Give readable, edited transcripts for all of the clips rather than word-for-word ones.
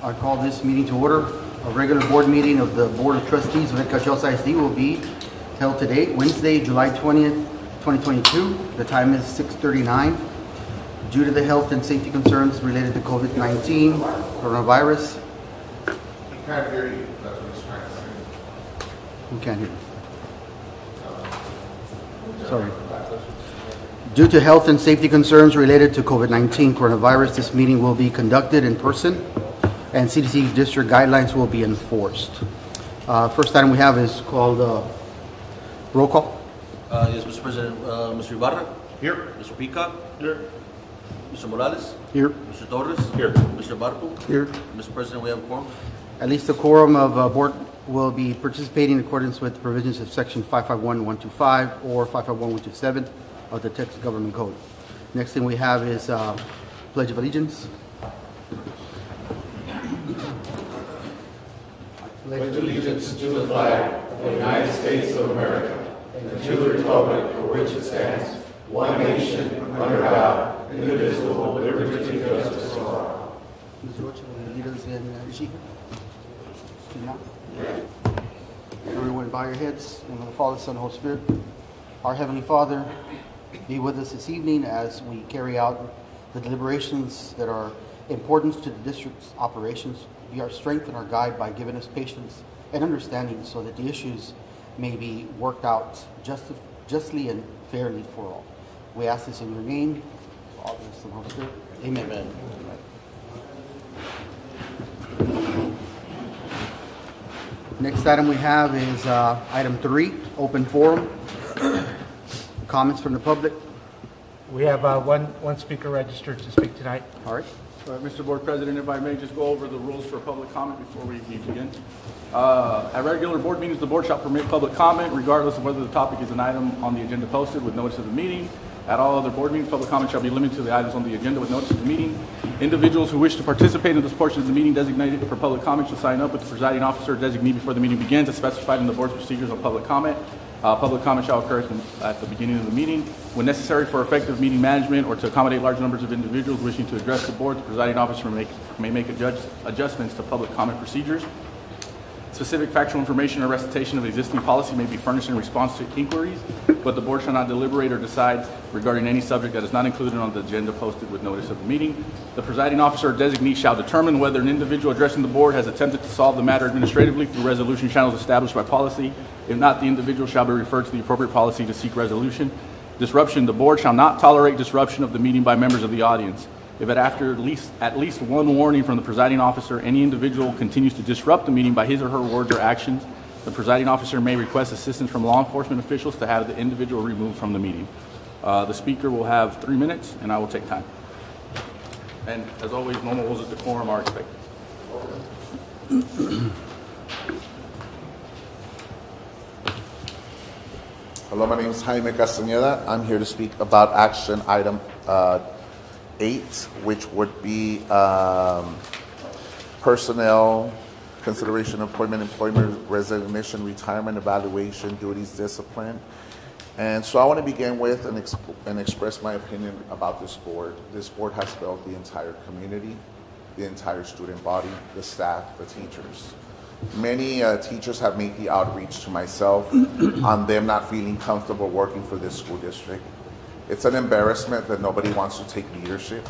I call this meeting to order. A regular board meeting of the Board of Trustees of Edcachos ISD will be held today, Wednesday, July 20th, 2022. The time is 6:39. Due to the health and safety concerns related to COVID-19 coronavirus. I can't hear you. That's what he's trying to say. We can't hear you. Sorry. Due to health and safety concerns related to COVID-19 coronavirus, this meeting will be conducted in person and CDC district guidelines will be enforced. First item we have is called roll call. Yes, Mr. President. Mr. Ibarra? Here. Mr. Peacock? Here. Mr. Morales? Here. Mr. Torres? Here. Mr. Barco? Here. Mr. President, we have a quorum. At least a quorum of board will be participating in accordance with the provisions of section 551125 or 551127 of the Texas Government Code. Next thing we have is Pledge of Allegiance. Pledge allegiance to the flag of the United States of America and to the republic for which it stands, one nation, under God, indivisible, with liberty and justice for all. Ms. Rocha, will you lead us in Shika? Everyone bow your heads in the Father, Son, and Holy Spirit. Our Heavenly Father, be with us this evening as we carry out the deliberations that are important to the district's operations. Be our strength and our guide by giving us patience and understanding so that the issues may be worked out justly and fairly for all. We ask this in your name, Father, Son, and Holy Spirit. Amen. Amen. Next item we have is item 3, open forum. Comments from the public. We have one speaker registered to speak tonight. All right. Mr. Board President, if I may just go over the rules for public comment before we begin. At regular board meetings, the board shall permit public comment regardless of whether the topic is an item on the agenda posted with notice of the meeting. At all other board meetings, public comment shall be limited to the items on the agenda with notice of the meeting. Individuals who wish to participate in this portion of the meeting designated for public comment should sign up with the presiding officer or designee before the meeting begins as specified in the board's procedures on public comment. Public comment shall occur at the beginning of the meeting. When necessary for effective meeting management or to accommodate large numbers of individuals wishing to address the board, the presiding officer may make adjustments to public comment procedures. Specific factual information or recitation of existing policy may be furnished in response to inquiries, but the board shall not deliberate or decide regarding any subject that is not included on the agenda posted with notice of the meeting. The presiding officer or designee shall determine whether an individual addressing the board has attempted to solve the matter administratively through resolution channels established by policy. If not, the individual shall be referred to the appropriate policy to seek resolution. Disruption. The board shall not tolerate disruption of the meeting by members of the audience. If after at least one warning from the presiding officer, any individual continues to disrupt the meeting by his or her words or actions, the presiding officer may request assistance from law enforcement officials to have the individual removed from the meeting. The speaker will have 3 minutes, and I will take time. And as always, normal rules of decorum are expected. Hello, my name is Jaime Castañeda. I'm here to speak about action item 8, which would be personnel, consideration, appointment, employment, resignation, retirement, evaluation, duties, discipline. And so I want to begin with and express my opinion about this board. This board has failed the entire community, the entire student body, the staff, the teachers. Many teachers have made the outreach to myself on them not feeling comfortable working for this school district. It's an embarrassment that nobody wants to take leadership.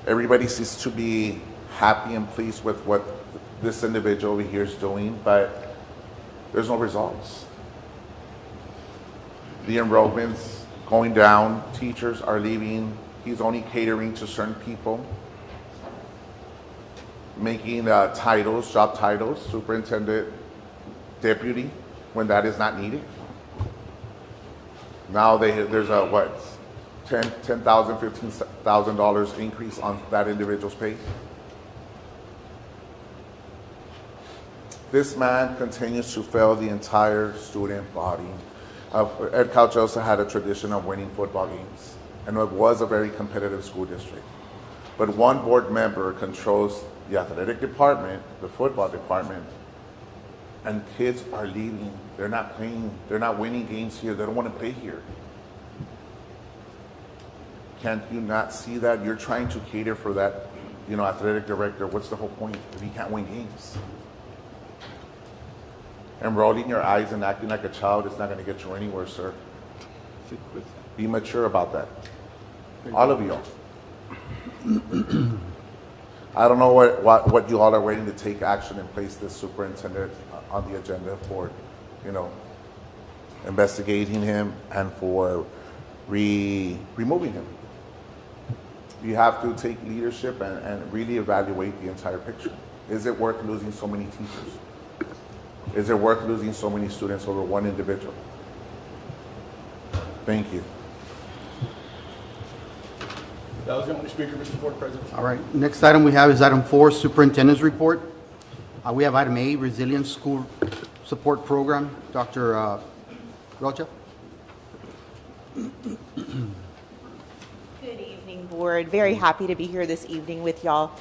Everybody seems to be happy and pleased with what this individual over here is doing, but there's no results. The enrollment's going down, teachers are leaving, he's only catering to certain people, making titles, job titles, superintendent, deputy, when that is not needed. Now there's a $10,000, $15,000 increase on that individual's pay. This man continues to fail the entire student body. Edcachos also had a tradition of winning football games, and it was a very competitive school district. But one board member controls the athletic department, the football department, and kids are leaving. They're not playing, they're not winning games here. They don't want to play here. Can't you not see that? You're trying to cater for that athletic director, what's the whole point if you can't win games? And rolling your eyes and acting like a child is not going to get you anywhere, sir. Be mature about that. All of you. I don't know what you all are waiting to take action and place this superintendent on the agenda for, investigating him and for removing him. You have to take leadership and really evaluate the entire picture. Is it worth losing so many teachers? Is it worth losing so many students over one individual? Thank you. That was the only speaker, Mr. Board President. All right, next item we have is item 4, Superintendent's Report. We have item A, Resilience School Support Program. Dr. Rocha? Good evening, Board. Very happy to be here this evening with y'all.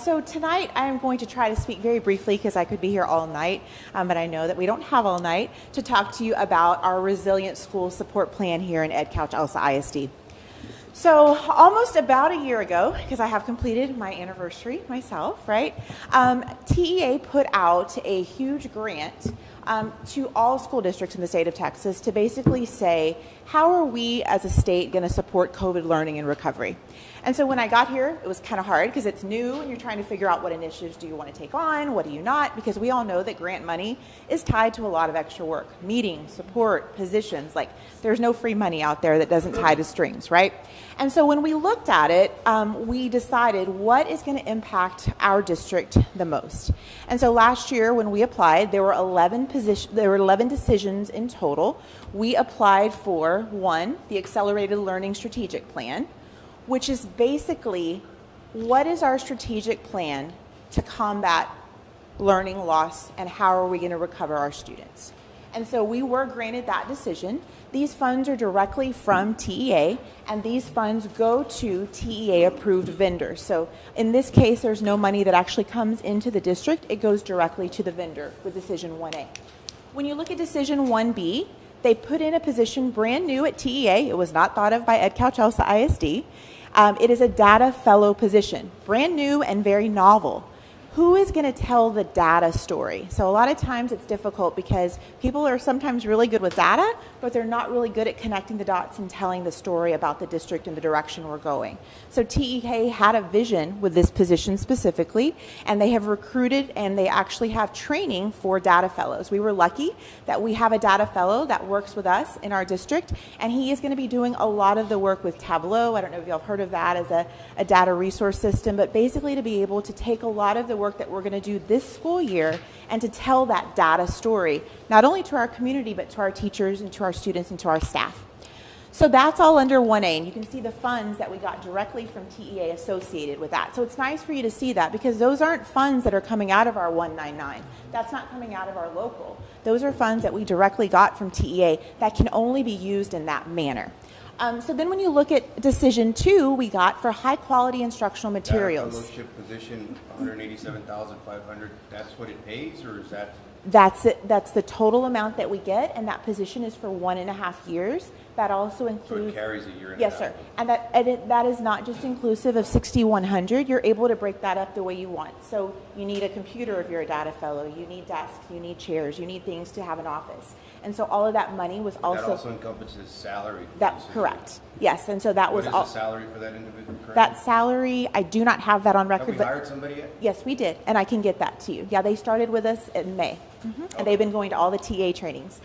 So tonight I am going to try to speak very briefly because I could be here all night, but I know that we don't have all night to talk to you about our Resilient School Support Plan here in Ed Couch Elsa ISD. So almost about a year ago, because I have completed my anniversary myself, right? TEA put out a huge grant to all school districts in the state of Texas to basically say, how are we as a state going to support COVID learning and recovery? And so when I got here, it was kind of hard because it's new and you're trying to figure out what initiatives do you want to take on, what do you not, because we all know that grant money is tied to a lot of extra work, meetings, support, positions, like there's no free money out there that doesn't tie to strings, right? And so when we looked at it, we decided what is going to impact our district the most. And so last year when we applied, there were 11 decisions in total. We applied for 1, the Accelerated Learning Strategic Plan, which is basically what is our strategic plan to combat learning loss and how are we going to recover our students. And so we were granted that decision. These funds are directly from TEA, and these funds go to TEA-approved vendors. So in this case, there's no money that actually comes into the district. It goes directly to the vendor with Decision 1A. When you look at Decision 1B, they put in a position brand new at TEA. It was not thought of by Ed Couch Elsa ISD. It is a data fellow position, brand new and very novel. Who is going to tell the data story? So a lot of times it's difficult because people are sometimes really good with data, but they're not really good at connecting the dots and telling the story about the district and the direction we're going. So TEA had a vision with this position specifically, and they have recruited and they actually have training for data fellows. We were lucky that we have a data fellow that works with us in our district, and he is going to be doing a lot of the work with Tableau. I don't know if y'all have heard of that as a data resource system, but basically to be able to take a lot of the work that we're going to do this school year and to tell that data story, not only to our community, but to our teachers and to our students and to our staff. So that's all under 1A, and you can see the funds that we got directly from TEA associated with that. So it's nice for you to see that because those aren't funds that are coming out of our 199. That's not coming out of our local. Those are funds that we directly got from TEA that can only be used in that manner. So then when you look at Decision 2, we got for high quality instructional materials. That fellowship position, $187,500, that's what it pays, or is that? That's it. That's the total amount that we get, and that position is for 1.5 years. That also includes. So it carries a year and yes, a half. sir. And that is not just inclusive of 6,100. You're able to break that up the way you want. So you need a computer if you're a data fellow. You need desks. You need chairs. You need things to have an office. And so all of that money was That also. also encompasses salary. for That's this correct. Yes, and so that was What all. is the salary for that individual? currently? That salary, I do not have that on Have record. we but hired somebody yet? yes, we did, and I can get that to you. Yeah, they started with us in May, and they've been going to all the TA trainings.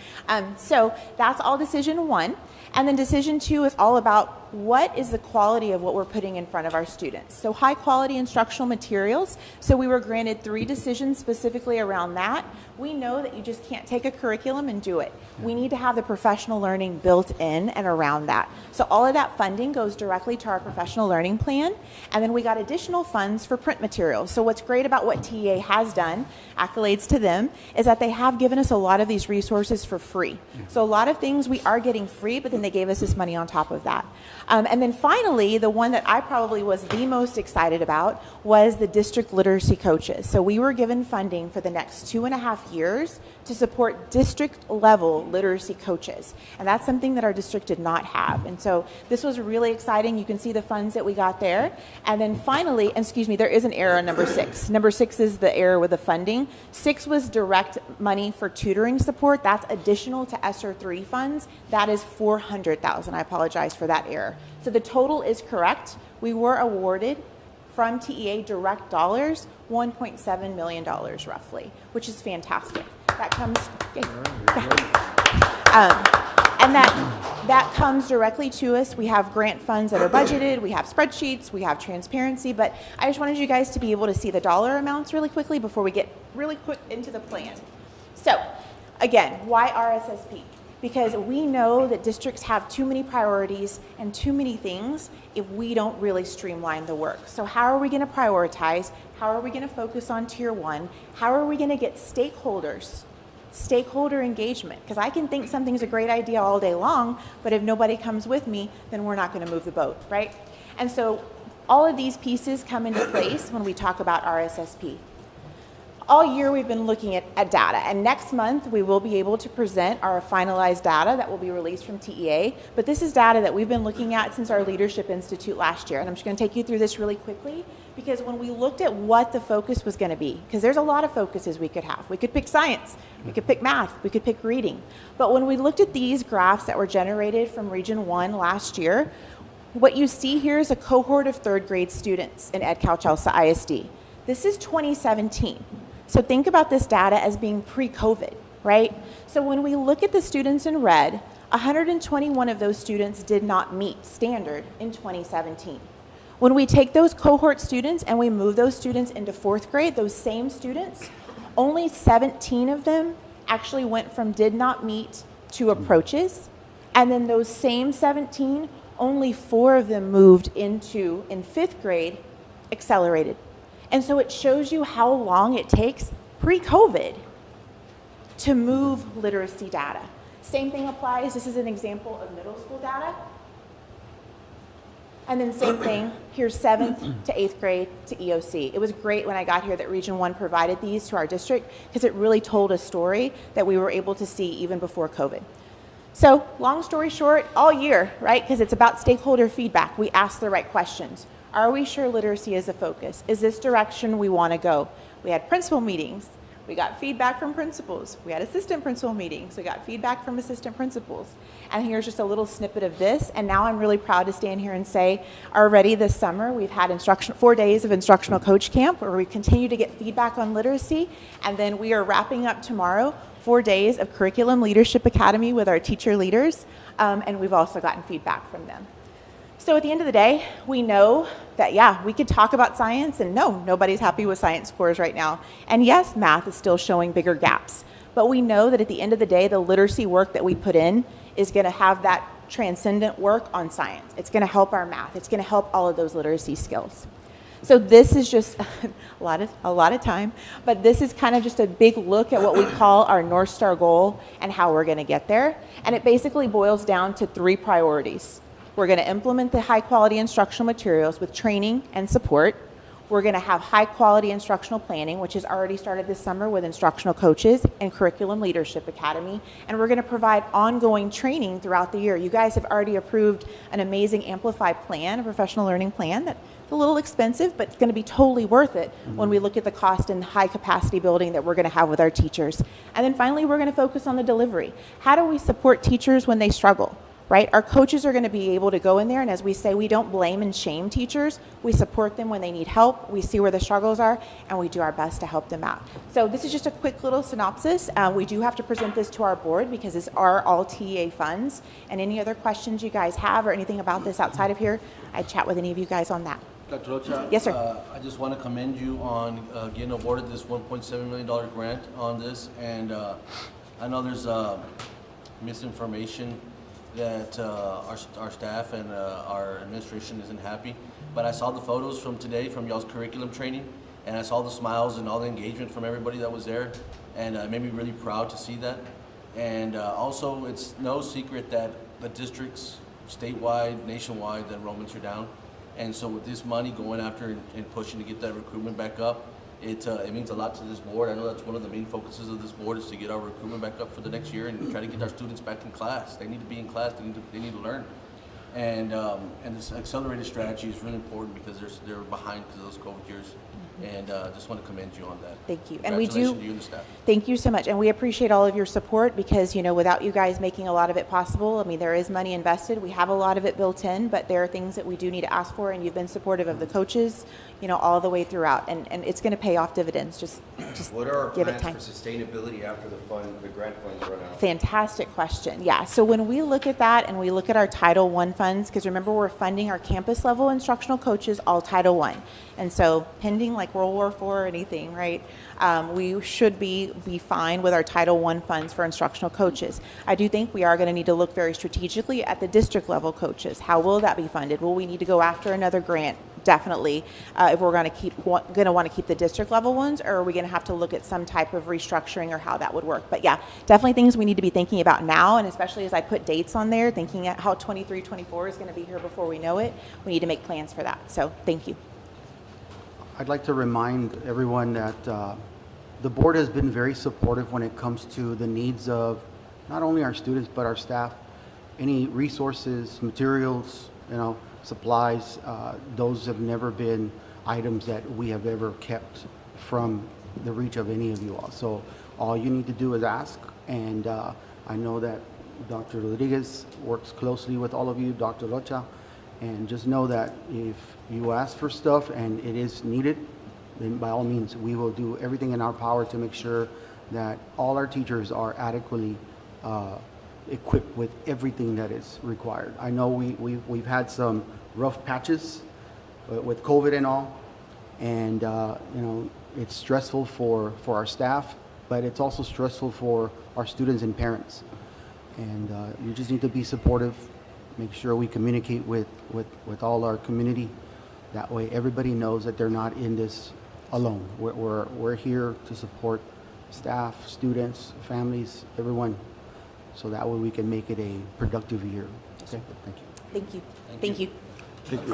So that's all Decision 1. And then Decision 2 is all about what is the quality of what we're putting in front of our students. So high quality instructional materials. So we were granted 3 decisions specifically around that. We know that you just can't take a curriculum and do it. We need to have the professional learning built in and around that. So all of that funding goes directly to our professional learning plan. And then we got additional funds for print materials. So what's great about what TEA has done, accolades to them, is that they have given us a lot of these resources for free. So a lot of things we are getting free, but then they gave us this money on top of that. And then finally, the one that I probably was the most excited about was the district literacy coaches. So we were given funding for the next 2.5 years to support district level literacy coaches. And that's something that our district did not have. And so this was really exciting. You can see the funds that we got there. And then finally, there is an error on number 6. Number 6 is the error with the funding. 6 was direct money for tutoring support. That's additional to ESSER 3 funds. That is $400,000. I apologize for that error. So the total is correct. We were awarded from TEA direct dollars, $1.7 million roughly, which is fantastic. That comes, and that comes directly to us. We have grant funds that are budgeted, we have spreadsheets, we have transparency, but I just wanted you guys to be able to see the dollar amounts really quickly before we get really quick into the plan. So again, why RSSP? Because we know that districts have too many priorities and too many things if we don't really streamline the work. So how are we going to prioritize? How are we going to focus on tier 1? How are we going to get stakeholder engagement? Because I can think something's a great idea all day long, but if nobody comes with me, then we're not going to move the boat, right? And so all of these pieces come into place when we talk about RSSP. All year we've been looking at data, and next month we will be able to present our finalized data that will be released from TEA, but this is data that we've been looking at since our Leadership Institute last year, and I'm just going to take you through this really quickly, because when we looked at what the focus was going to be, because there's a lot of focuses we could have. We could pick science, we could pick math, we could pick reading, but when we looked at these graphs that were generated from Region 1 last year, what you see here is a cohort of 3rd grade students in EdCal-Chelsea ISD. This is 2017. So think about this data as being pre-COVID, right? So when we look at the students in red, 121 of those students did not meet standard in 2017. When we take those cohort students and we move those students into 4th grade, those same students, only 17 of them actually went from did not meet to approaches. And then those same 17, only 4 of them moved into, in 5th grade, accelerated. And so it shows you how long it takes pre-COVID to move literacy data. Same thing applies. This is an example of middle school data. And then same thing, here's 7th to 8th grade to EOC. It was great when I got here that Region 1 provided these to our district because it really told a story that we were able to see even before COVID. So long story short, all year, right, because it's about stakeholder feedback, we ask the right questions. Are we sure literacy is a focus? Is this direction we want to go? We had principal meetings. We got feedback from principals. We had assistant principal meetings. We got feedback from assistant principals. And here's just a little snippet of this. And now I'm really proud to stand here and say already this summer we've had 4 days of instructional coach camp where we continue to get feedback on literacy. And then we are wrapping up tomorrow 4 days of Curriculum Leadership Academy with our teacher leaders. And we've also gotten feedback from them. So at the end of the day, we know that, yeah, we could talk about science, and no, nobody's happy with science scores right now. And yes, math is still showing bigger gaps. But we know that at the end of the day, the literacy work that we put in is going to have that transcendent work on science. It's going to help our math. It's going to help all of those literacy skills. So this is just a lot of time, but this is kind of just a big look at what we call our North Star goal and how we're going to get there. And it basically boils down to 3 priorities. We're going to implement the high quality instructional materials with training and support. We're going to have high quality instructional planning, which has already started this summer with instructional coaches and Curriculum Leadership Academy. And we're going to provide ongoing training throughout the year. You guys have already approved an amazing Amplify plan, a professional learning plan that's a little expensive, but it's going to be totally worth it when we look at the cost and high capacity building that we're going to have with our teachers. And then finally, we're going to focus on the delivery. How do we support teachers when they struggle? Right? Our coaches are going to be able to go in there, and as we say, we don't blame and shame teachers. We support them when they need help. We see where the struggles are, and we do our best to help them out. So this is just a quick little synopsis. We do have to present this to our board because these are all TEA funds. And any other questions you guys have or anything about this outside of here, I'd chat with any of you guys on that. Dr. Rocha? Yes, sir. I just want to commend you on getting awarded this $1.7 million grant on this. And I know there's misinformation that our staff and our administration isn't happy. But I saw the photos from today from y'all's curriculum training, and I saw the smiles and all the engagement from everybody that was there, and it made me really proud to see that. And also, it's no secret that the districts, statewide, nationwide, the enrollments are down. And so with this money going after and pushing to get that recruitment back up, it means a lot to this board. I know that's one of the main focuses of this board is to get our recruitment back up for the next year and try to get our students back in class. They need to be in class. They need to learn. And this accelerated strategy is really important because they're behind because of those COVID years. And just want to commend you on that. Thank you. And we do. Congratulations to you and the staff. Thank you so much. And we appreciate all of your support because, without you guys making a lot of it possible, there is money invested. We have a lot of it built in, but there are things that we do need to ask for, and you've been supportive of the coaches, all the way throughout. And it's going to pay off dividends. Just What are our give it plans for time. sustainability after the grant funds run out? Fantastic question. Yeah. So when we look at that and we look at our Title I funds, because remember we're funding our campus level instructional coaches all Title I. And so pending like World War IV or anything, right, we should be fine with our Title I funds for instructional coaches. I do think we are going to need to look very strategically at the district level coaches. How will that be funded? Will we need to go after another grant? Definitely, if we're going to want to keep the district level ones, or are we going to have to look at some type of restructuring or how that would work? But yeah, definitely things we need to be thinking about now, and especially as I put dates on there, thinking at how 23, 24 is going to be here before we know it, we need to make plans for that. So thank you. I'd like to remind everyone that the board has been very supportive when it comes to the needs of not only our students but our staff. Any resources, materials, supplies, those have never been items that we have ever kept from the reach of any of you all. So all you need to do is ask, and I know that Dr. Rodriguez works closely with all of you, Dr. Rocha, and just know that if you ask for stuff and it is needed, then by all means, we will do everything in our power to make sure that all our teachers are adequately equipped with everything that is required. I know we've had some rough patches with COVID and all, and it's stressful for our staff, but it's also stressful for our students and parents. And we just need to be supportive, make sure we communicate with all our community. That way everybody knows that they're not in this alone. We're here to support staff, students, families, everyone, so that way we can make it a productive year. Okay, thank you. Thank you. Thank you. Good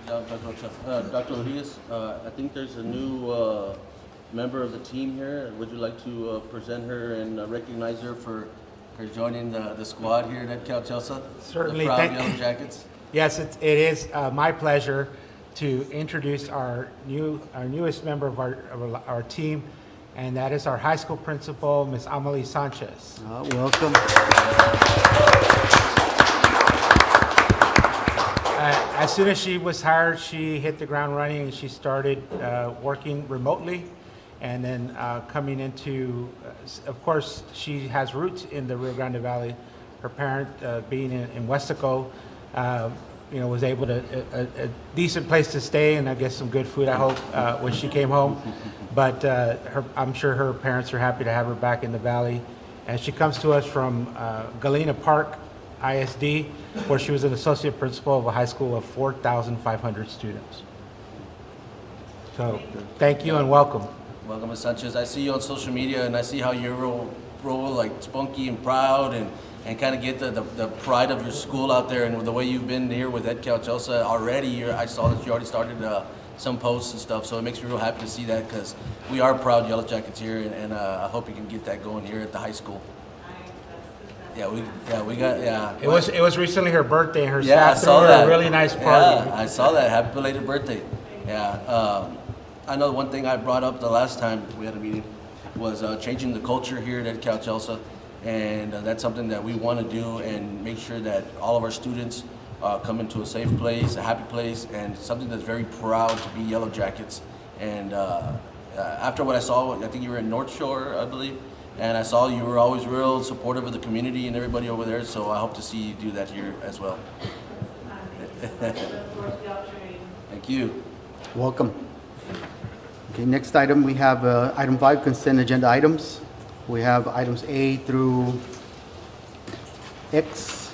job, Dr. Rocha. Dr. Rodriguez, I think there's a new member of the team here. Would you like to present her and recognize her for joining the squad here at Cal Chelsea? Certainly. The proud Yellow Jackets. Yes, it is my pleasure to introduce our newest member of our team, and that is our high school principal, Ms. Amelie Sanchez. Welcome. As soon as she was hired, she hit the ground running, and she started working remotely, and then coming into, of course, she has roots in the Rio Grande Valley. Her parent being in Westaco, was able to a decent place to stay, and I guess some good food, I hope, when she came home. But I'm sure her parents are happy to have her back in the valley. And she comes to us from Galena Park ISD, where she was an associate principal of a high school of 4,500 students. So thank you and welcome. Welcome, Ms. Sanchez. I see you on social media, and I see how you're real like spunky and proud, and kind of get the pride of your school out there, and the way you've been here with Ed Cal Chelsea already. I saw that you already started some posts and stuff, so it makes me real happy to see that, because we are proud Yellow Jackets here, and I hope you can get that going here at the high school. It was recently her birthday, and her Yeah, I staff saw threw her that. a really nice party. Yeah, I saw that. Happy belated birthday. Yeah. I know one thing I brought up the last time we had a meeting was changing the culture here at Cal Chelsea, and that's something that we want to do and make sure that all of our students come into a safe place, a happy place, and something that's very proud to be Yellow Jackets. And after what I saw, I think you were in North Shore, I believe, and I saw you were always real supportive of the community and everybody over there, so I hope to see you do that here as well. Thank you. Welcome. Okay, next item, we have item 5, consent agenda items. We have items A through X.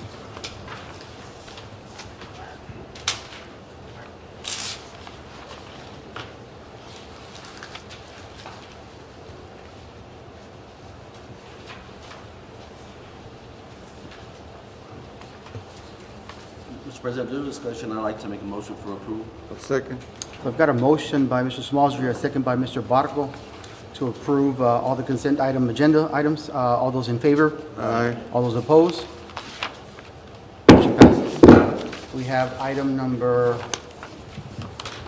Mr. President, due to discussion, I'd like to make a motion for approval. Second. I've got a motion by Mr. Smalsbury, a second by Mr. Barco to approve all the consent agenda items. All those in favor? Aye. All those opposed? Motion passes. We have item number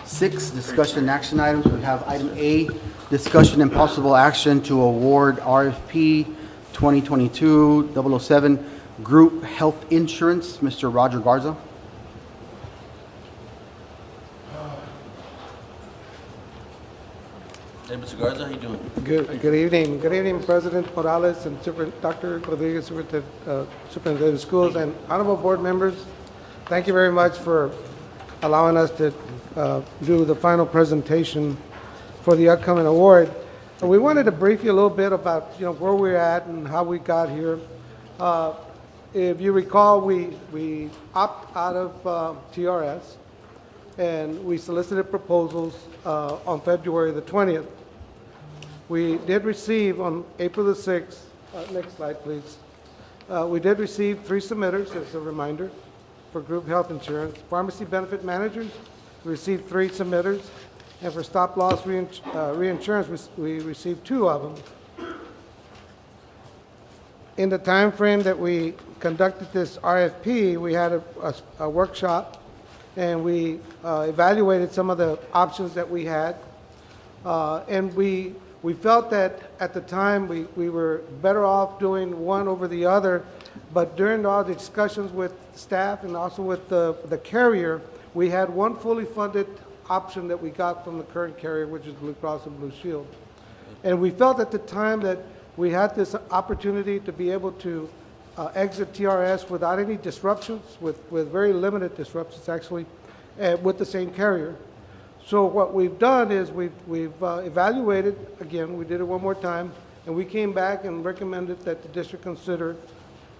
6, discussion and action items. We have item A, discussion and possible action to award RFP 2022-007 Group Health Insurance. Mr. Roger Garza. Hey, Mr. Garza, how you doing? Good evening. Good evening, President Morales and Dr. Rodriguez, Superintendent of Schools, and honorable board members. Thank you very much for allowing us to do the final presentation for the upcoming award. We wanted to brief you a little bit about, where we're at and how we got here. If you recall, we opted out of TRS, and we solicited proposals on February the 20th. We did receive on April the 6th, next slide please, we did receive 3 submitters, as a reminder, for group health insurance. Pharmacy benefit managers, we received 3 submitters, and for stop loss reinsurance, we received 2 of them. In the time frame that we conducted this RFP, we had a workshop, and we evaluated some of the options that we had, and we felt that at the time we were better off doing one over the other, but during all the discussions with staff and also with the carrier, we had one fully funded option that we got from the current carrier, which is Blue Cross and Blue Shield. And we felt at the time that we had this opportunity to be able to exit TRS without any disruptions, with very limited disruptions actually, with the same carrier. So what we've done is we've evaluated, again, we did it one more time, and we came back and recommended that the district consider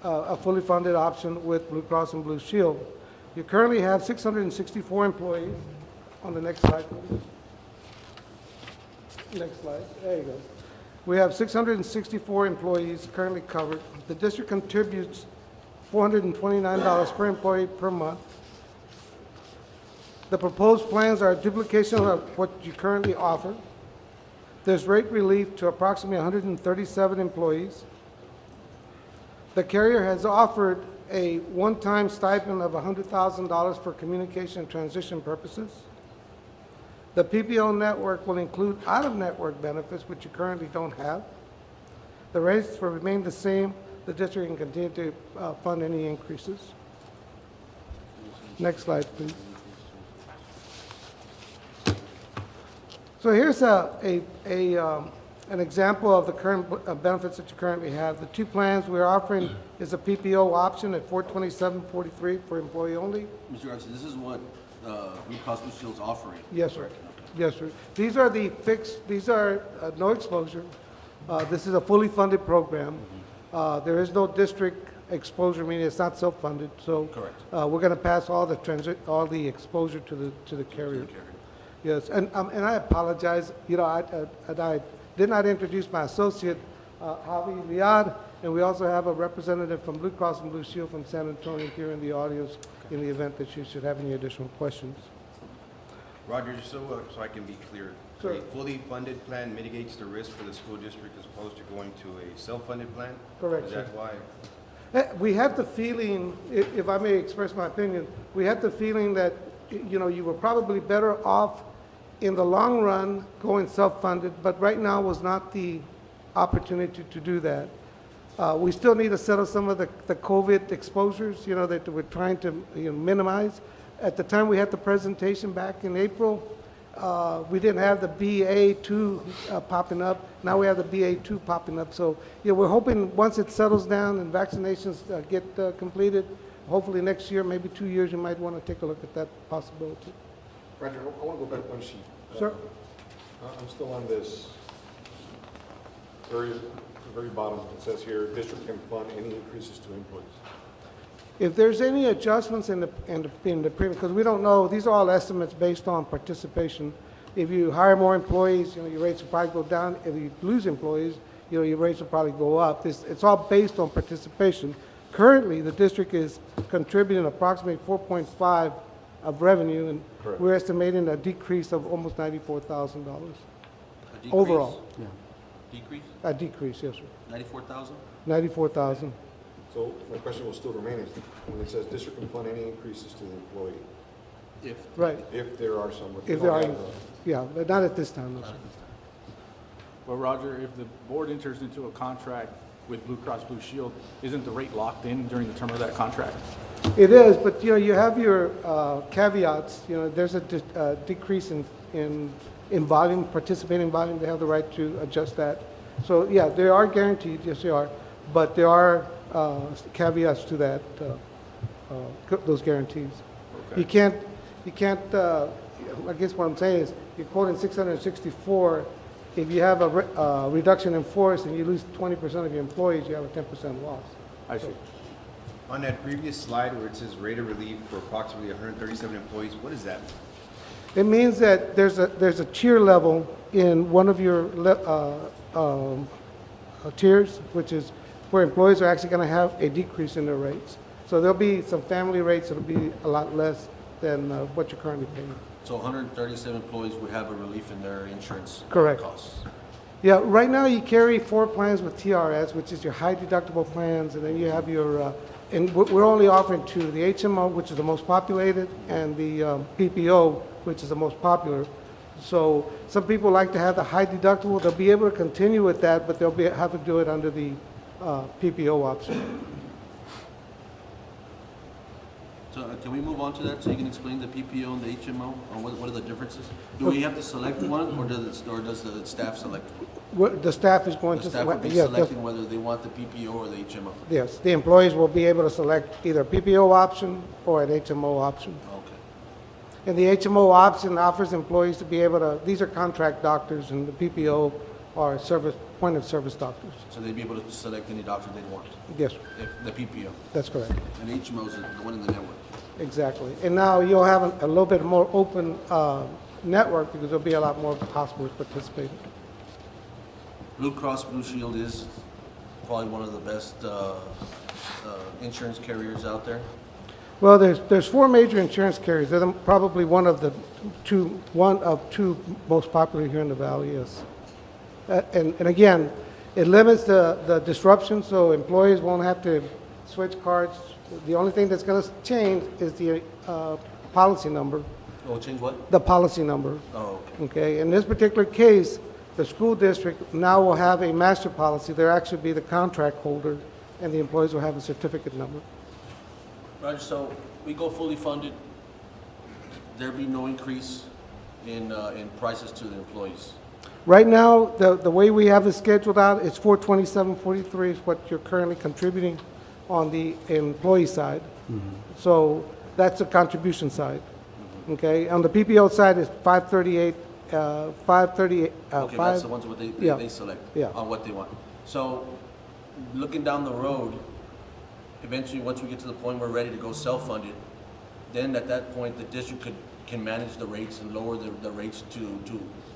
a fully funded option with Blue Cross and Blue Shield. You currently have 664 employees. On the next slide, please. Next slide, there you go. We have 664 employees currently covered. The district contributes $429 per employee per month. The proposed plans are a duplication of what you currently offer. There's rate relief to approximately 137 employees. The carrier has offered a one-time stipend of $100,000 for communication and transition purposes. The PPO network will include out-of-network benefits, which you currently don't have. The rates will remain the same. The district can continue to fund any increases. Next slide, please. So here's an example of the current benefits that you currently have. The 2 plans we're offering is a PPO option at $427.43 for employee only. Mr. Garza, this is what Blue Cross Blue Shield's offering. Yes, sir. Yes, sir. These are the fixed, these are no exposure. This is a fully funded program. There is no district exposure, meaning it's not self-funded. So Correct. We're going to pass all the exposure to the carrier. Yes, and I apologize. I did not introduce my associate, Javi Liad, and we also have a representative from Blue Cross and Blue Shield from San Antonio here in the audience in the event that you should have any additional questions. Roger, just so I can be clear, Sure. a fully funded plan mitigates the risk for the school district as opposed to going to a self-funded plan? Correct, Is sir. that why? We had the feeling, if I may express my opinion, we had the feeling that, you were probably better off in the long run going self-funded, but right now was not the opportunity to do that. We still need to settle some of the COVID exposures, that we're trying to minimize. At the time we had the presentation back in April, we didn't have the BA2 popping up. Now we have the BA2 popping up. So, we're hoping once it settles down and vaccinations get completed, hopefully next year, maybe 2 years, you might want to take a look at that possibility. Roger, I want to go back one sheet. Sure. I'm still on this very bottom. It says here, district can fund any increases to employees. If there's any adjustments in the premium, because we don't know, these are all estimates based on participation. If you hire more employees, your rates will probably go down. If you lose employees, your rates will probably go up. It's all based on participation. currently, the district is contributing approximately 4.5 of revenue, and Correct. we're estimating a decrease of almost $94,000. A decrease? Overall. Yeah. Decrease? A decrease, yes, sir. 94,000? 94,000. So my question will still remain, is when it says district can fund any increases to the employee, If. Right. if there are some. but we If don't there are, have those. yeah, but not at this time, no, sir. Well, Roger, if the board enters into a contract with Blue Cross Blue Shield, isn't the rate locked in during the term of that contract? It is, but you have your caveats. There's a decrease in volume, participating volume. They have the right to adjust that. So yeah, there are guaranteed, yes, there are, but there are caveats to that, those guarantees. Okay. You can't. I guess what I'm saying is, you're quoting 664. If you have a reduction in force and you lose 20% of your employees, you have a 10% loss. I see. On that previous slide where it says rate of relief for approximately 137 employees, what is that? It means that there's a tier level in one of your tiers, which is where employees are actually going to have a decrease in their rates. So there'll be some family rates that'll be a lot less than what you're currently paying. So 137 employees would have a relief in their insurance Correct. costs. Yeah, right now you carry 4 plans with TRS, which is your high deductible plans, and then you have your, and we're only offering two, the HMO, which is the most populated, and the PPO, which is the most popular. So some people like to have the high deductible. They'll be able to continue with that, but they'll have to do it under the PPO option. So can we move on to that so you can explain the PPO and the HMO? Or what are the differences? Do we have to select one or does the staff select one? The staff is going The to staff will be yes, selecting whether they want the PPO or the HMO. yes, the employees will be able to select either a PPO option or an HMO option. Okay. And the HMO option offers employees to be able to, these are contract doctors, and the PPO are point of service doctors. So they'd be able to select any doctor they want, Yes, if the PPO. that's correct. And HMO is the one in the network. Exactly. And now you'll have a little bit more open network because there'll be a lot more hospitals participating. Blue Cross Blue Shield is probably one of the best insurance carriers out there. Well, there's 4 major insurance carriers. They're probably one of two most popular here in the Valley, yes. And again, it limits the disruption, so employees won't have to switch cards. The only thing that's going to change is the policy number, Oh, change what? the policy number. Oh, okay. Okay, in this particular case, the school district now will have a master policy. They'll actually be the contract holder, and the employees will have a certificate number. Roger, so we go fully funded, there be no increase in prices to the employees. Right now, the way we have it scheduled out, it's $427.43 is what you're currently contributing on the employee side. So that's the contribution side. Okay, on the PPO side, it's $538. Okay, that's the ones what yeah. they select Yeah. on what they want. So, looking down the road, eventually, once we get to the point we're ready to go self-funded, then at that point, the district can manage the rates and lower the rates to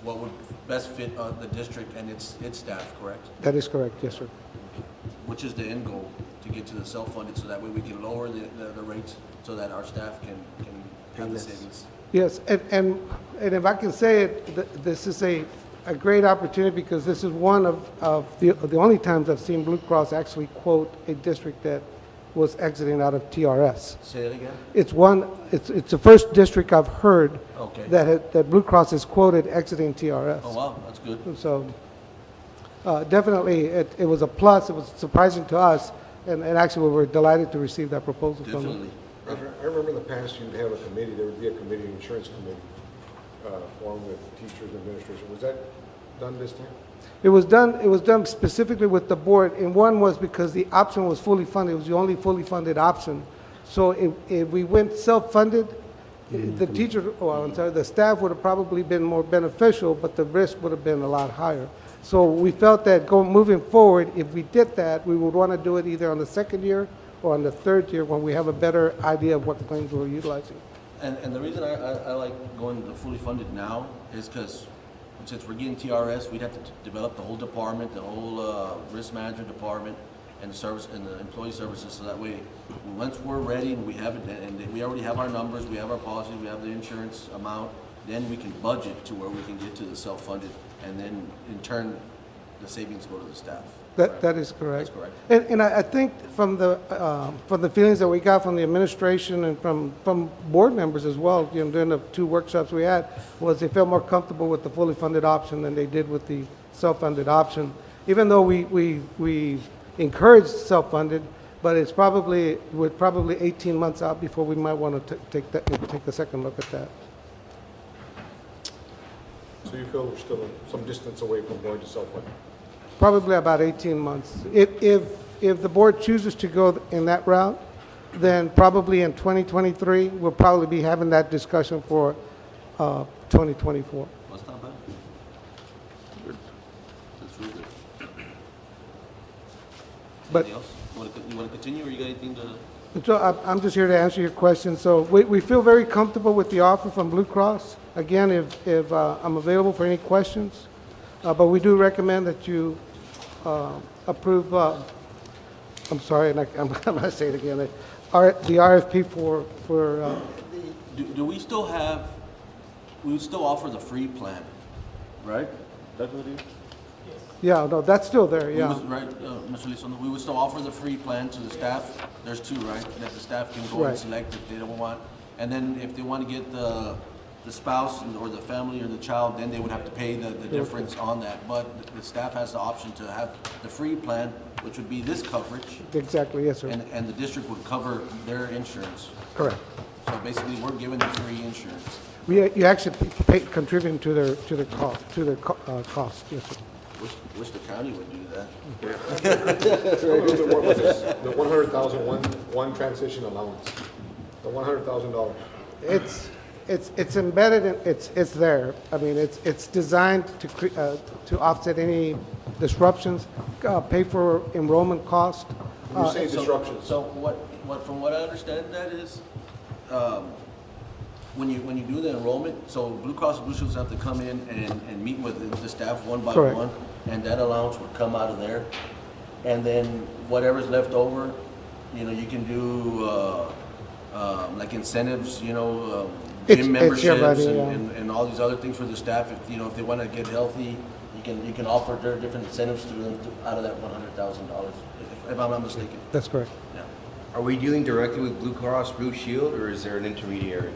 what would best fit the district and its staff, correct? That is correct, yes, sir. Which is the end goal, to get to the self-funded, so that way we can lower the rates so that our staff can have the savings. Yes, and if I can say it, this is a great opportunity because this is one of the only times I've seen Blue Cross actually quote a district that was exiting out of TRS. Say that again? It's the first district I've heard Okay. that Blue Cross has quoted exiting TRS. Oh, wow, that's good. So definitely, it was a plus. It was surprising to us, and actually we were delighted to receive that proposal from them. Definitely. I remember in the past, you'd have a committee, there would be a committee, an insurance committee, formed with teachers and administration. Was that done this time? It was done specifically with the board, and one was because the option was fully funded. It was the only fully funded option. So if we went self-funded, the staff would have probably been more beneficial, but the risk would have been a lot higher. So we felt that moving forward, if we did that, we would want to do it either on the second year or on the third year when we have a better idea of what claims we're utilizing. And the reason I like going the fully funded now is because since we're getting TRS, we'd have to develop the whole department, the whole risk management department, and the service and the employee services, so that way, once we're ready and we have it, and we already have our numbers, we have our policy, we have the insurance amount, then we can budget to where we can get to the self-funded, and then in turn, the savings go to the staff. That is correct. That's correct. And I think from the feelings that we got from the administration and from board members as well, you know, during the 2 workshops we had, was they felt more comfortable with the fully funded option than they did with the self-funded option. Even though we encourage self-funded, but it's probably 18 months out before we might want to take a second look at that. So you feel we're still some distance away from going to self-funding? Probably about 18 months. If the board chooses to go in that route, then probably in 2023, we'll probably be having that discussion for 2024. That's not bad. That's really good. But- Anything else? You want to continue, or you got anything to? So I'm just here to answer your question. So we feel very comfortable with the offer from Blue Cross. Again, if I'm available for any questions, but we do recommend that you approve, I'm sorry, and I'm going to say it again, the RFP for Do we still have? We would still offer the free plan, right? That's what it is. yeah, no, that's still there, We yeah. would- Right, Mr. Lizondo, we would still offer the free plan to the staff. There's 2, right? That the staff can go and Right. select if they don't want. And then if they want to get the spouse or the family or the child, then they would have to pay the difference on that. But the staff has the option to have the free plan, which would be this coverage, Exactly, yes, sir. and the district would cover their insurance. Correct. So basically, we're giving them free insurance. You actually contribute to their cost, yes, sir. Wish the county would do that. Tell me a little bit more about this, the 100,000 one transition allowance, the $100,000. It's embedded in, it's there. I mean, it's designed to offset any disruptions, pay for enrollment cost. When you say disruptions, So from what I understand, that is, when you do the enrollment, so Blue Cross and Blue Shields have to come in and meet with the staff one by Correct. one, and that allowance would come out of there. And then whatever's left over, you know, you can do, like incentives, you know, gym It's your memberships money, yeah. and all these other things for the staff. If, you know, if they want to get healthy, you can offer their different incentives to them out of that $100,000, if I'm not mistaken. That's correct. Yeah. Are we dealing directly with Blue Cross Blue Shield, or is there an intermediary?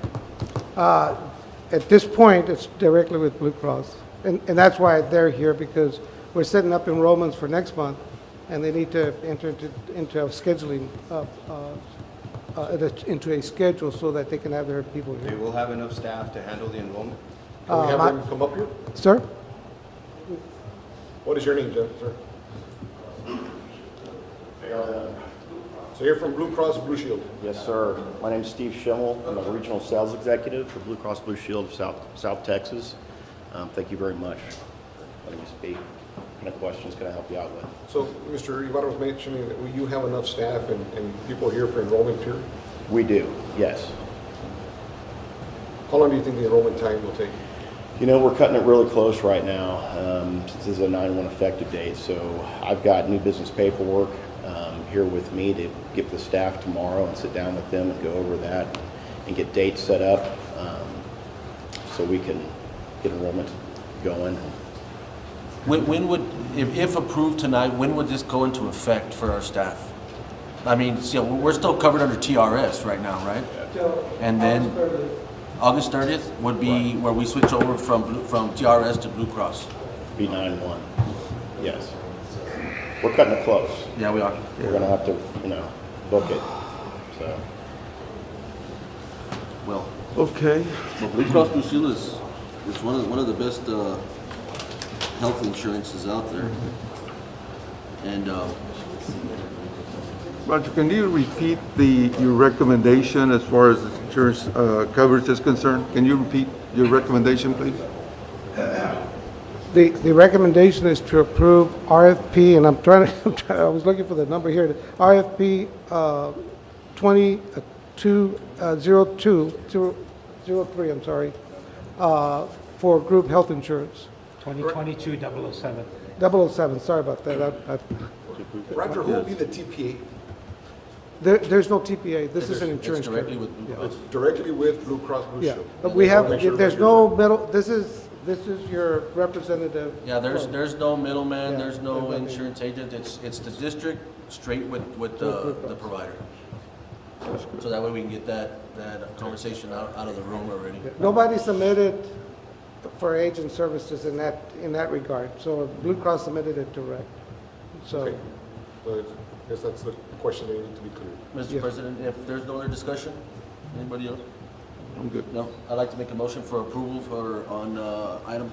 At this point, it's directly with Blue Cross. And that's why they're here, because we're setting up enrollments for next month, and they need to enter into a scheduling, into a schedule so that they can have their people They here. will have enough staff to handle the enrollment? can we have my- them come up here? Sir? What is your name, sir? So you're from Blue Cross Blue Shield? Yes, sir. My name's Steve Schimmel. I'm a regional sales executive for Blue Cross Blue Shield of South Texas. Thank you very much for letting me speak. What kind of questions can I help you out with? So Mr. Ibarra was mentioning that you have enough staff and people here for enrollment here. We do, yes. How long do you think the enrollment time will take? You know, we're cutting it really close right now, since this is a 9/1 effective date. So I've got new business paperwork here with me to get the staff tomorrow and sit down with them and go over that and get dates set up so we can get enrollment going. When would, if approved tonight, when would this go into effect for our staff? I mean, see, we're still covered under TRS right now, right? And then August 30th would be where we switch over from TRS to Blue Cross. Be 9/1, yes. We're cutting it close. Yeah, we are. We're gonna have to, you know, book it, so. Well, Okay. well, Blue Cross Blue Shield is one of the best health insurances out there. And Roger, can you repeat your recommendation as far as insurance coverage is concerned? Can you repeat your recommendation, please? The recommendation is to approve RFP, and I was looking for the number here, RFP 220203, I'm sorry, for group health insurance. 2022-007. 007, sorry about that. to approve it. Roger, who will be the TPA? There's no TPA. This is an It's insurance directly carrier. with Blue Cross. It's directly with Blue Cross Blue Yeah, Shield. but we have, Make sure there's that no you're- middle, this is your representative. Yeah, there's no middleman, Yeah, there's no there's nothing. insurance agent, it's the district straight with the provider. So that way we can get that conversation out of the room already. Nobody submitted for agent services in that regard, so Blue Cross submitted it direct. So, Okay. But I guess that's the question that needs to be cleared. Mr. Yes. President, if there's no other discussion, anybody else? I'm good. No, I'd like to make a motion for approval on item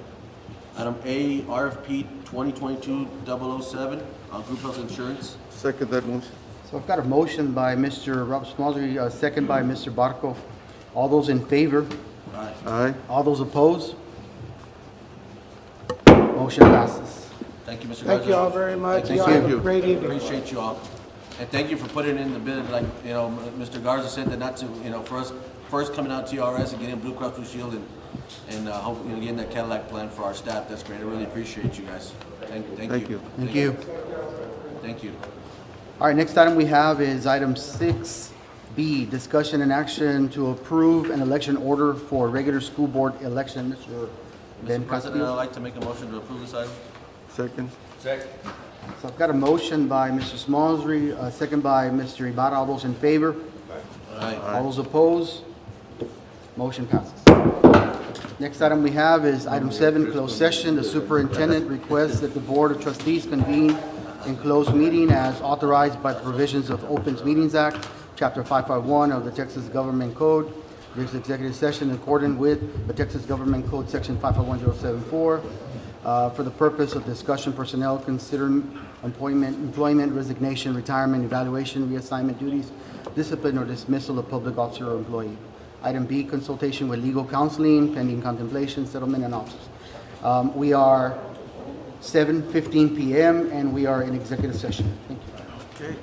A, RFP 2022-007 on group health insurance. Second that motion. So I've got a motion by Mr. Rob Smallery, second by Mr. Barco. All those in favor? Aye. All those opposed? Motion passes. Thank you, Mr. President. thank you all very much. Thank Y'all you. have a great evening. Appreciate you all. And thank you for putting in the bid, like, Mr. Garza said, that not to, for us, first coming out TRS and getting Blue Cross Blue Shield and hopefully getting that Cadillac plan for our staff. That's great. I really appreciate you guys. Thank you. Thank you. Thank you. Thank you. All right, next item we have is item 6B, discussion and action to approve an election order for regular school board election. Mr. Ben Mr. President, I'd Castillo. like to make a motion to approve this item. Second. So I've got a motion by Mr. Smallery, second by Mr. Ibarra. All those in favor? Aye. All those opposed? Motion passes. Next item we have is item 7, closed session. The superintendent requests that the Board of Trustees convene in closed meeting as authorized by the provisions of Opens Meetings Act, Chapter 551 of the Texas Government Code. This executive session in accordance with the Texas Government Code, Section 551074, for the purpose of discussion personnel considering employment, resignation, retirement, evaluation, reassignment duties, discipline, or dismissal of public officer or employee. Item B, consultation with legal counseling, pending contemplation, settlement, and options. We are 7:15 p.m. and we are in executive session. Thank you. Okay.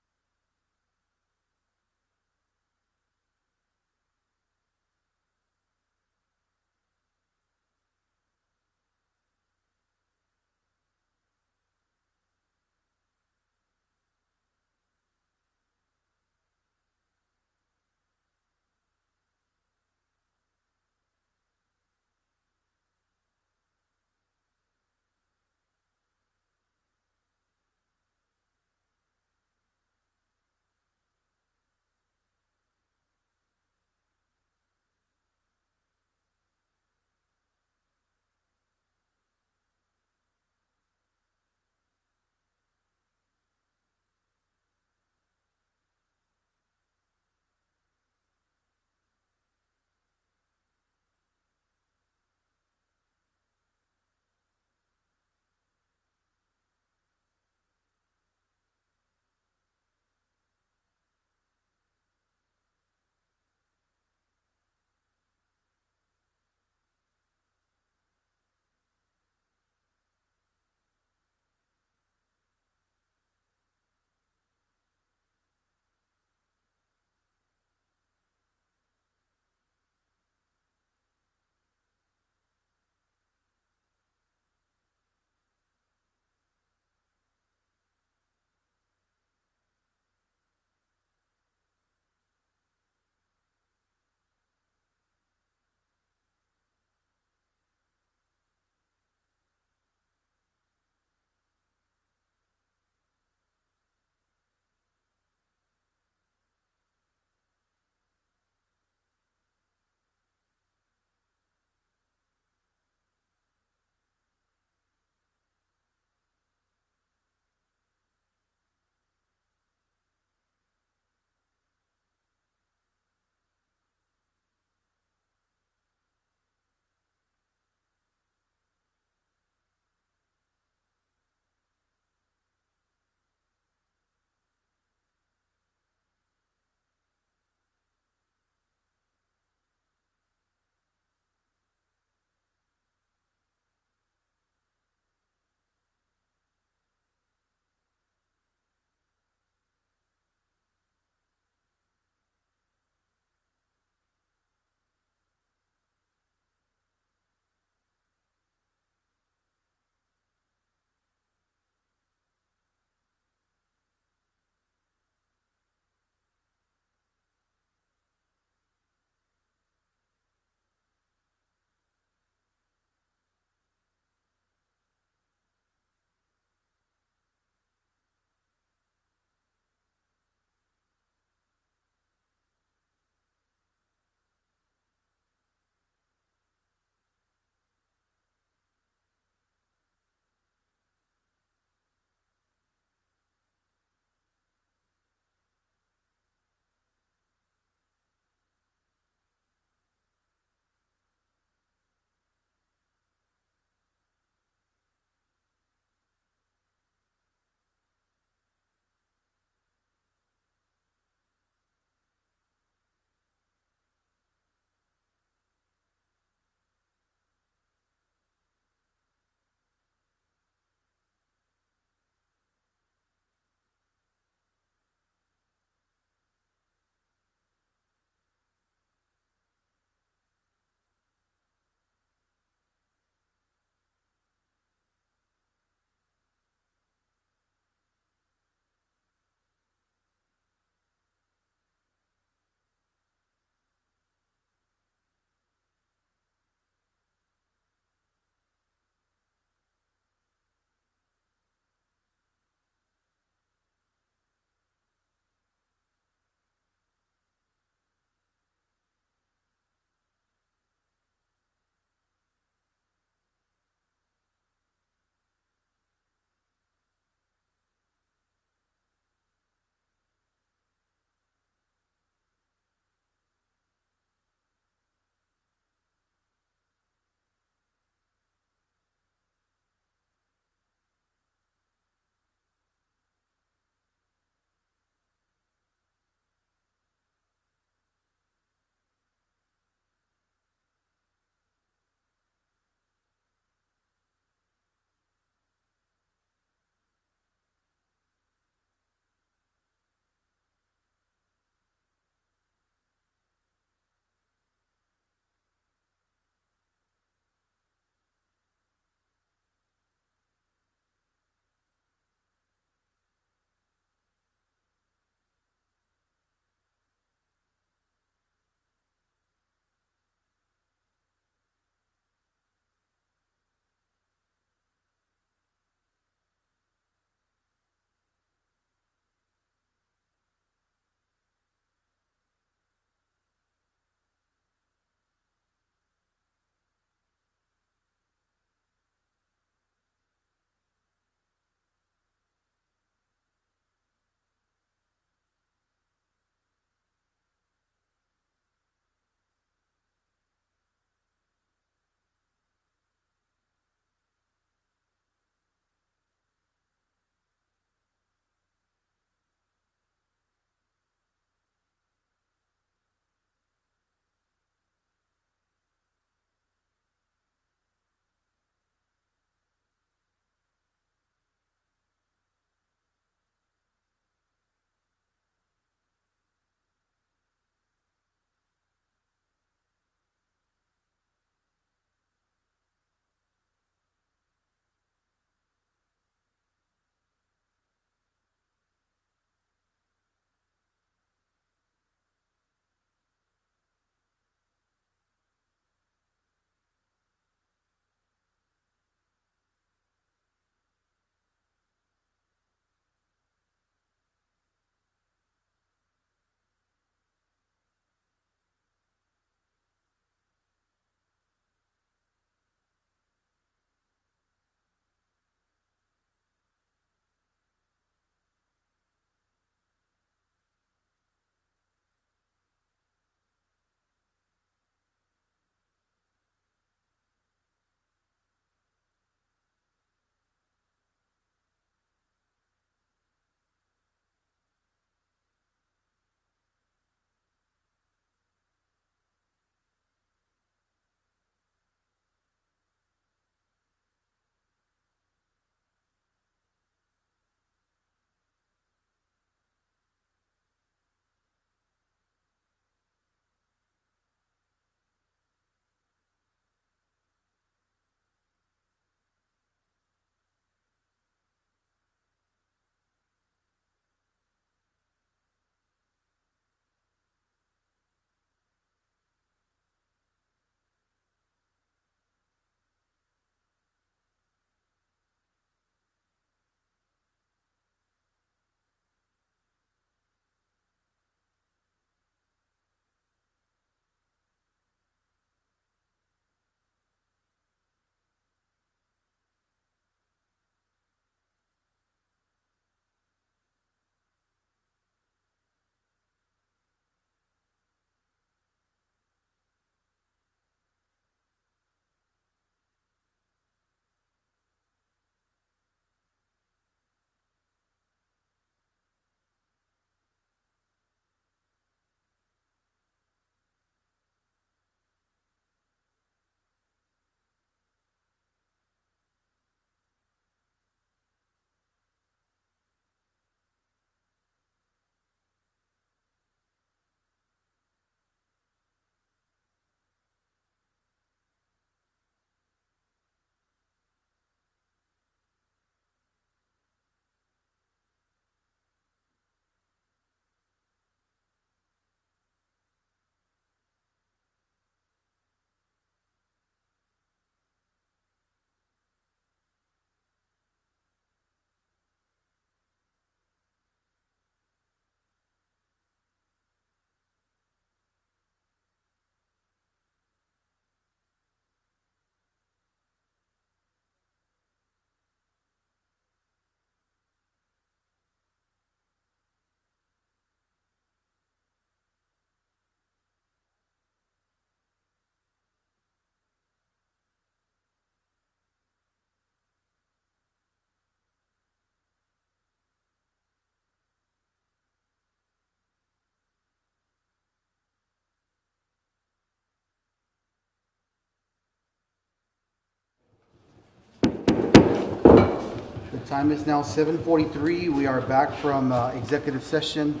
Time is now 7:43. We are back from executive session.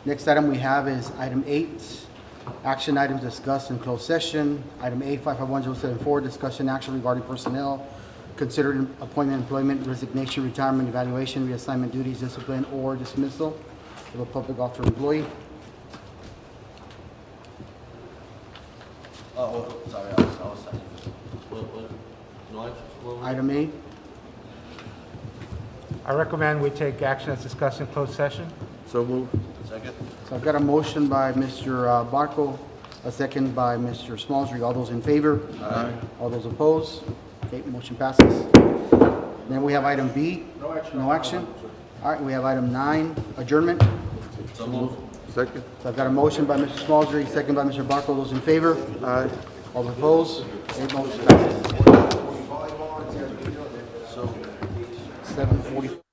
Next item we have is item 8, action items discussed in closed session. Item A, 551074, discussion action regarding personnel, considered appointment, employment, resignation, retirement, evaluation, reassignment duties, discipline, or dismissal of a public officer or employee. Sorry, I was sorry. No action? Item A, I recommend we take action as discussed in closed session. So move. Second? so I've got a motion by Mr. Barco, a second by Mr. Smallsry. All those in favor? Aye. All those opposed? Okay, motion passes. Then we have item B. No action. No action? All right, we have item 9, adjournment. So moved. Second. So I've got a motion by Mr. Smallsry, second by Mr. Barco. Those in favor? Aye. All opposed? Okay, motion passes. So. 7:40.